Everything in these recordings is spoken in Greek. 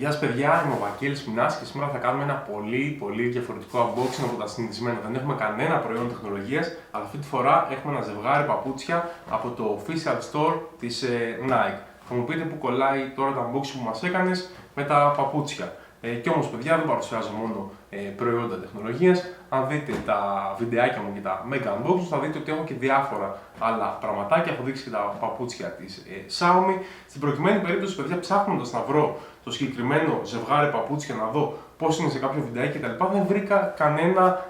Γεια σας παιδιά, είμαι ο Βαγγέλης Μινάς και σήμερα θα κάνουμε ένα πολύ διαφορετικό unboxing από τα συνηθισμένα. Δεν έχουμε κανένα προϊόν τεχνολογίας, αλλά αυτή τη φορά έχουμε ένα ζευγάρι παπούτσια από το official store της Nike. Θα μου πείτε που κολλάει τώρα το unboxing που μας έκανες με τα παπούτσια. Κι όμως παιδιά, δεν παρουσιάζω μόνο προϊόντα τεχνολογίας. Αν δείτε τα βιντεάκια μου και τα mega unboxing, θα δείτε ότι έχω και διάφορα άλλα πραγματάκια. Έχω δείξει και τα παπούτσια της Xiaomi. Στην προκειμένη περίπτωση, παιδιά, ψάχνοντας να βρω το συγκεκριμένο ζευγάρι παπούτσια, να δω πώς είναι σε κάποιο βιντεάκι κτλ., δεν βρήκα κανένα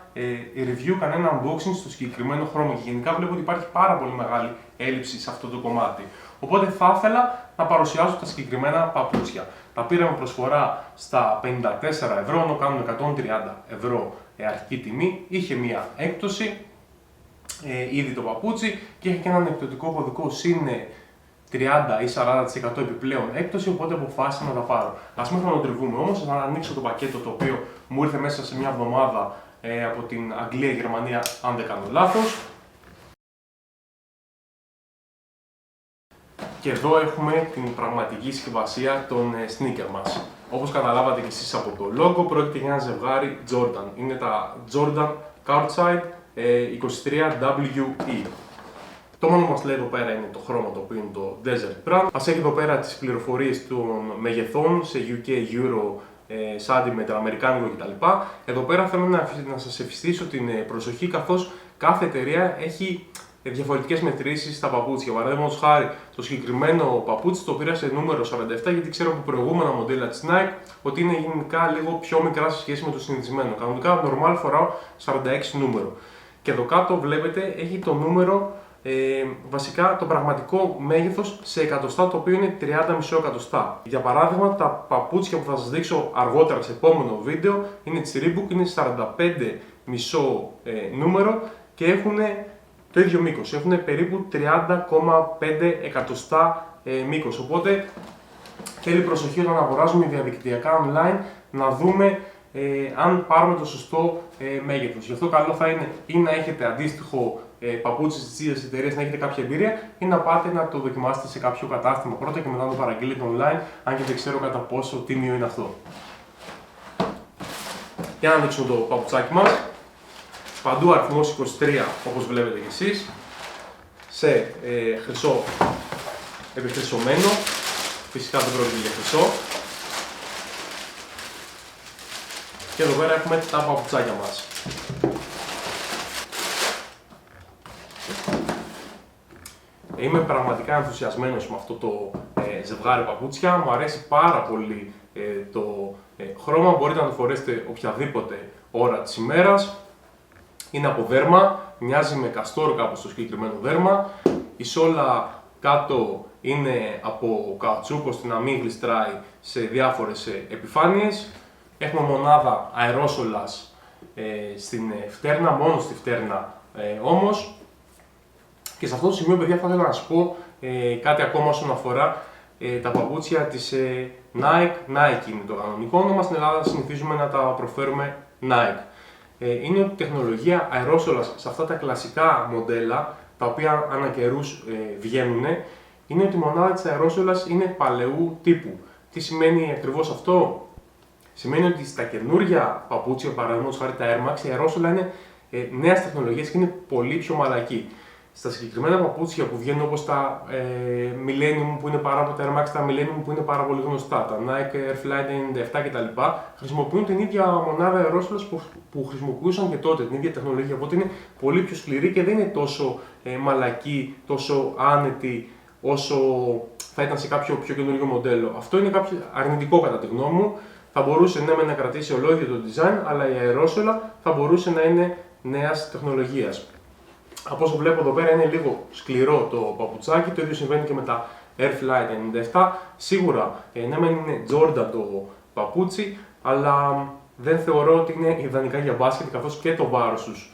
review, κανένα unboxing στο συγκεκριμένο χρώμα. Και γενικά βλέπω ότι υπάρχει πάρα πολύ μεγάλη έλλειψη σε αυτό το κομμάτι. Οπότε θα ήθελα να παρουσιάσω τα συγκεκριμένα παπούτσια. Τα πήραμε προσφορά στα 54 ευρώ, ενώ κάνουν 130 ευρώ αρχική τιμή. Είχε μία έκπτωση ήδη το παπούτσι και είχε και έναν εκπτωτικό κωδικό συν 30 ή 40% επιπλέον έκπτωση, οπότε αποφάσισα να τα πάρω. Ας μην χρονοτριβούμε όμως, θα ανοίξω το πακέτο το οποίο μου ήρθε μέσα σε μια εβδομάδα από την Αγγλία-Γερμανία, αν δεν κάνω λάθος. Και εδώ έχουμε την πραγματική συσκευασία των sneaker μας. Όπως καταλάβατε και εσείς από το logo, πρόκειται για ένα ζευγάρι Jordan. Είναι τα Jordan Courtside 23WE. Το μόνο που μας λέει εδώ πέρα είναι το χρώμα, το οποίο είναι το Desert Brown. Μας έχει εδώ πέρα τις πληροφορίες των μεγεθών σε UK, Euro, centimeter, αμερικάνικο κτλ. Εδώ πέρα θέλω να σας ευστήσω την προσοχή, καθώς κάθε εταιρεία έχει διαφορετικές μετρήσεις στα παπούτσια. Παραδείγματος χάρη, το συγκεκριμένο παπούτσι το πήρα σε νούμερο 47, γιατί ξέρω από προηγούμενα μοντέλα της Nike ότι είναι γενικά λίγο πιο μικρά σε σχέση με το συνηθισμένο. Κανονικά, normal φοράω 46 νούμερο. Και εδώ κάτω βλέπετε έχει το νούμερο, βασικά το πραγματικό μέγεθος σε εκατοστά, το οποίο είναι 30,5 εκατοστά. Για παράδειγμα, τα παπούτσια που θα σας δείξω αργότερα σε επόμενο βίντεο είναι της Reebok, είναι 45,5 νούμερο και έχουν το ίδιο μήκος. Έχουν περίπου 30,5 εκατοστά μήκος. Οπότε θέλει προσοχή όταν αγοράζουμε διαδικτυακά online να δούμε αν πάρουμε το σωστό μέγεθος. Γι' αυτό καλό θα είναι ή να έχετε αντίστοιχο παπούτσι της ίδιας εταιρείας, να έχετε κάποια εμπειρία, ή να πάτε να το δοκιμάσετε σε κάποιο κατάστημα πρώτα και μετά να το παραγγείλετε online, αν και δεν ξέρω κατά πόσο τίμιο είναι αυτό. Για να ανοίξουμε το παπουτσάκι μας. Παντού αριθμός 23, όπως βλέπετε και εσείς, σε χρυσό επιχρυσωμένο. Φυσικά δεν πρόκειται για χρυσό. Και εδώ πέρα έχουμε τα παπουτσάκια μας. Είμαι πραγματικά ενθουσιασμένος με αυτό το ζευγάρι παπούτσια. Μου αρέσει πάρα πολύ το χρώμα. Μπορείτε να το φορέσετε οποιαδήποτε ώρα της ημέρας. Είναι από δέρμα, μοιάζει με καστόρ κάπως το συγκεκριμένο δέρμα. Η σόλα κάτω είναι από καουτσούκ, ώστε να μην γλιστράει σε διάφορες επιφάνειες. Έχουμε μονάδα αερόσολας στην φτέρνα, μόνο στη φτέρνα όμως. Και σε αυτό το σημείο, παιδιά, θα ήθελα να σας πω κάτι ακόμα όσον αφορά τα παπούτσια της Nike. Nike είναι το κανονικό όνομα, στην Ελλάδα συνηθίζουμε να τα προφέρουμε Nike. Είναι ότι η τεχνολογία αερόσολας σε αυτά τα κλασικά μοντέλα, τα οποία ανά καιρούς βγαίνουν, είναι ότι η μονάδα της αερόσολας είναι παλαιού τύπου. Τι σημαίνει ακριβώς αυτό? Σημαίνει ότι στα καινούργια παπούτσια, παραδείγματος χάρη τα Air Max, η αερόσολα είναι νέας τεχνολογίας και είναι πολύ πιο μαλακή. Στα συγκεκριμένα παπούτσια που βγαίνουν, όπως τα Millennium που είναι πάρα από τα Air Max, τα Millennium που είναι πάρα πολύ γνωστά, τα Nike Air Flight 97 κτλ., χρησιμοποιούν την ίδια μονάδα αερόσολας που χρησιμοποιούσαν και τότε, την ίδια τεχνολογία. Οπότε είναι πολύ πιο σκληρή και δεν είναι τόσο μαλακή, τόσο άνετη όσο θα ήταν σε κάποιο πιο καινούργιο μοντέλο. Αυτό είναι κάποιο αρνητικό κατά τη γνώμη μου. Θα μπορούσε να κρατήσει ολόιδιο το design, αλλά η αερόσολα θα μπορούσε να είναι νέας τεχνολογίας. Από όσο βλέπω εδώ πέρα είναι λίγο σκληρό το παπουτσάκι, το ίδιο συμβαίνει και με τα Air Flight 97. Σίγουρα είναι Jordan το παπούτσι, αλλά δεν θεωρώ ότι είναι ιδανικά για μπάσκετ, καθώς και το βάρος τους.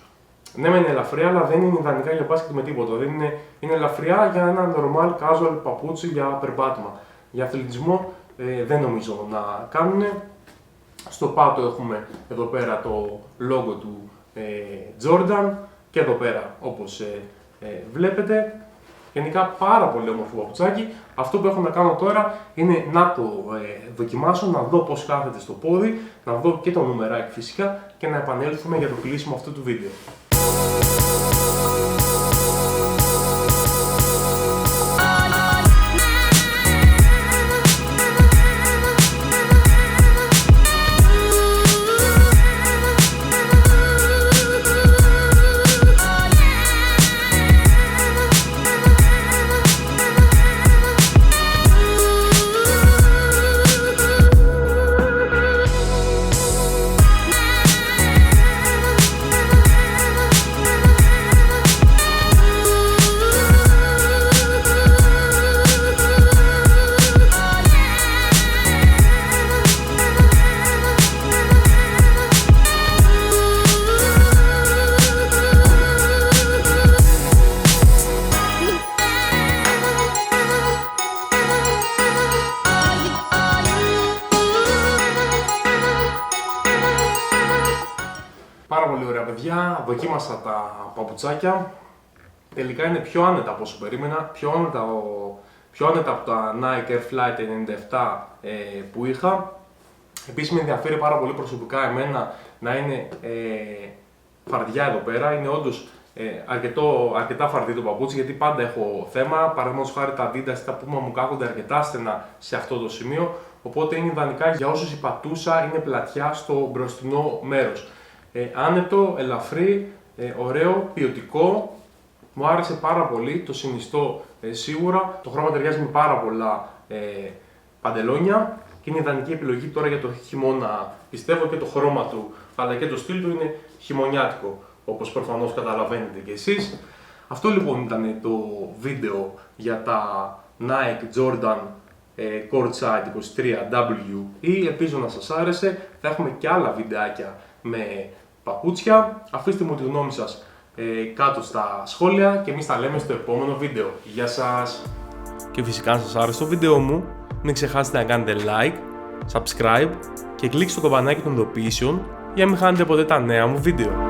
Ναι, είναι ελαφριά, αλλά δεν είναι ιδανικά για μπάσκετ με τίποτα. Δεν είναι ελαφριά για ένα normal casual παπούτσι για περπάτημα. Για αθλητισμό δεν νομίζω να κάνουν. Στο πάτο έχουμε εδώ πέρα το logo του Jordan. Και εδώ πέρα, όπως βλέπετε, Γενικά πάρα πολύ όμορφο παπουτσάκι. Αυτό που έχω να κάνω τώρα είναι να το δοκιμάσω, να δω πώς κάθεται στο πόδι, να δω και το νουμεράκι φυσικά και να επανέλθουμε για το κλείσιμο αυτού του βίντεο. Πάρα πολύ ωραία παιδιά, δοκίμασα τα παπουτσάκια. Τελικά είναι πιο άνετα από όσο περίμενα, πιο άνετα από τα Nike Air Flight 97 που είχα. Επίσης με ενδιαφέρει πάρα πολύ προσωπικά εμένα να είναι φαρδιά εδώ πέρα. Είναι όντως αρκετά φαρδί το παπούτσι, γιατί πάντα έχω θέμα. Παραδείγματος χάρη τα Adidas, τα Puma μου κάθονται αρκετά στενά σε αυτό το σημείο. Οπότε είναι ιδανικά για όσους η πατούσα είναι πλατιά στο μπροστινό μέρος. Άνετο, ελαφρύ, ωραίο, ποιοτικό. Μου άρεσε πάρα πολύ, το συνιστώ σίγουρα. Το χρώμα ταιριάζει με πάρα πολλά παντελόνια και είναι ιδανική επιλογή τώρα για το χειμώνα. Πιστεύω και το χρώμα του αλλά και το στυλ του είναι χειμωνιάτικο, όπως προφανώς καταλαβαίνετε κι εσείς. Αυτό λοιπόν ήταν το βίντεο για τα Nike Jordan Courtside 23WE. Ελπίζω να σας άρεσε. Θα έχουμε και άλλα βιντεάκια με παπούτσια. Αφήστε μου τη γνώμη σας κάτω στα σχόλια και εμείς τα λέμε στο επόμενο βίντεο. Γεια σας! Και φυσικά αν σας άρεσε το βίντεο μου, μην ξεχάσετε να κάνετε like, subscribe και κλικ στο καμπανάκι των ειδοποιήσεων για να μην χάνετε ποτέ τα νέα μου βίντεο.